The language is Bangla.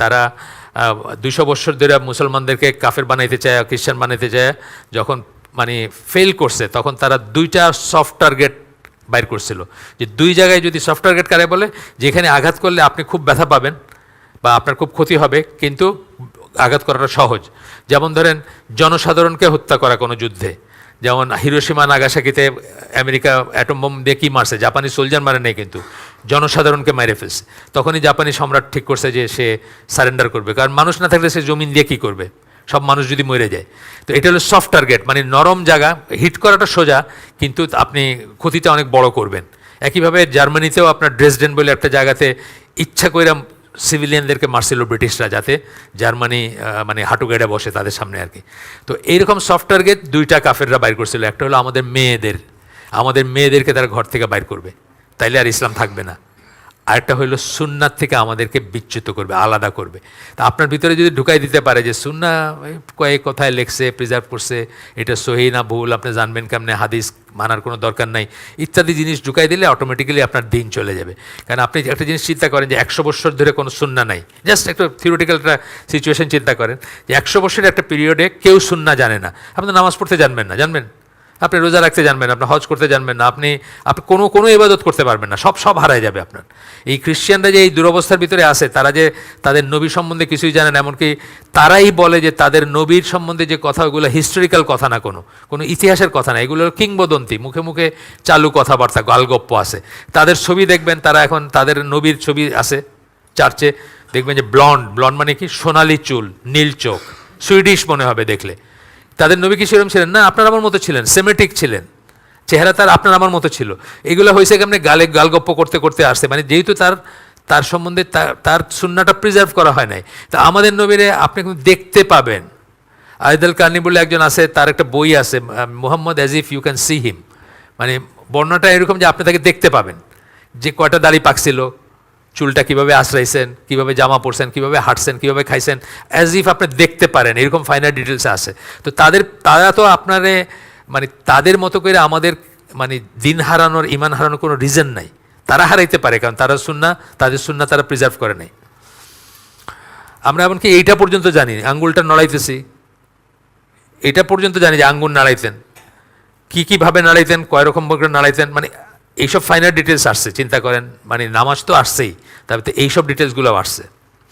তারা 200 বছর ধরে মুসলমানদেরকে কাফের বানাইতে চায়, খ্রিস্টান বানাইতে চায়, যখন মানে ফেল করছে তখন তারা 2টা সফট টার্গেট বাইর করছিল, যে 2 জায়গায় যদি সফট টার্গেট কারে বলে, যেখানে আঘাত করলে আপনি খুব ব্যথা পাবেন বা আপনার খুব ক্ষতি হবে, কিন্তু আঘাত করাটা সহজ। যেমন ধরেন জনসাধারণকে হত্যা করা কোনো যুদ্ধে, যেমন হিরোশিমা নাগাসাকিতে আমেরিকা অ্যাটম বোম দিয়ে কী মারছে, জাপানি সোলজার মারে নেই কিন্তু জনসাধারণকে মেরে ফেলছে। তখনই জাপানি সম্রাট ঠিক করছে যে সে সারেন্ডার করবে, কারণ মানুষ না থাকলে সে জমিন দিয়ে কী করবে, সব মানুষ যদি মরে যায়। তো এটা হলো সফট টার্গেট, মানে নরম জায়গা, হিট করাটা সোজা কিন্তু আপনি ক্ষতিটা অনেক বড় করবেন। একইভাবে জার্মানিতেও আপনার ড্রেসডেন বলে একটা জায়গাতে ইচ্ছা করে সিভিলিয়ানদেরকে মারছিল ব্রিটিশরা, যাতে জার্মানি মানে হাঁটু গেড়ে বসে তাদের সামনে আর কি। তো এইরকম সফট টার্গেট 2টা কাফেররা বাইর করছিল। একটা হলো আমাদের মেয়েদেরকে তারা ঘর থেকে বাইর করবে, তাইলে আর ইসলাম থাকবে না। আরেকটা হইলো সুন্নাত থেকে আমাদেরকে বিচ্যুত করবে, আলাদা করবে। তা আপনার ভিতরে যদি ঢুকাই দিতে পারে যে সুন্না কয়েক কথায় লেখছে, প্রিজার্ভ করছে, এটা সহি না ভুল আপনি জানবেন কেমনে, হাদিস মানার কোনো দরকার নাই ইত্যাদি জিনিস ঢুকাই দিলে অটোমেটিক্যালি আপনার দিন চলে যাবে। কারণ আপনি একটা জিনিস চিন্তা করেন যে 100 বছর ধরে কোনো সুন্না নাই, জাস্ট একটা থিওরিটিক্যাল একটা সিচুয়েশন চিন্তা করেন যে 100 বছরের একটা পিরিয়ডে কেউ সুন্না জানে না। আপনি নামাজ পড়তে জানবেন না, জানবেন? আপনি রোজা রাখতে জানবেন, আপনি হজ করতে জানবেন না, আপনি কোনো ইবাদত করতে পারবেন না, সব হারায় যাবে আপনার। এই খ্রিস্টানরা যে এই দুরবস্থার ভিতরে আছে, তারা যে তাদের নবী সম্বন্ধে কিছুই জানেন, এমনকি তারাই বলে যে তাদের নবীর সম্বন্ধে যে কথা, ওগুলো হিস্টোরিক্যাল কথা না, কোনো ইতিহাসের কথা না, এগুলো কিংবদন্তি, মুখে মুখে চালু কথাবার্তা, গালগপ্প আছে। তাদের ছবি দেখবেন, তারা এখন তাদের নবীর ছবি আছে চার্চে, দেখবেন যে ব্লন্ড মানে কি, সোনালি চুল, নীল চোখ, সুইডিশ মনে হবে দেখলে। তাদের নবী কি সেরকম ছিলেন না? আপনার আমার মতো ছিলেন, সেমেটিক ছিলেন, চেহারা তার আপনার আমার মতো ছিল। এগুলো হয়েছে কেমনে, গালগপ্প করতে করতে আসছে, মানে যেহেতু তার সম্বন্ধে তার সুন্নাটা প্রিজার্ভ করা হয় নাই। তা আমাদের নবীরে আপনি কিন্তু দেখতে পাবেন। আয়দাল কার্নি বলে একজন আছে, তার একটা বই আছে, Muhammad as if you can see him, মানে বর্ণনাটা এরকম যে আপনি তাকে দেখতে পাবেন, যে কয়টা দাড়ি পাকছিল, চুলটা কীভাবে আশ্রাইছেন, কীভাবে জামা পরছেন, কীভাবে হাঁটছেন, কীভাবে খাইছেন, অ্যাজ ইফ আপনি দেখতে পারেন, এরকম ফাইনাল ডিটেলস আছে। তো তারা তো আপনারে মানে তাদের মতো করে আমাদের মানে দিন হারানোর, ইমান হারানোর কোনো রিজন নাই। তারা হারাইতে পারে, কারণ তাদের সুন্না তারা প্রিজার্ভ করে নাই। আমরা এমনকি এইটা পর্যন্ত জানি, আঙ্গুলটা নড়াইতেছি, এটা পর্যন্ত জানি যে আঙ্গুল নাড়াইতেন, কীভাবে নাড়াইতেন, কয় রকম করে নাড়াইতেন, মানে এইসব ফাইনাল ডিটেলস আসছে। চিন্তা করেন, মানে নামাজ তো আসছেই, তারপরে এইসব ডিটেলসগুলো আসছে।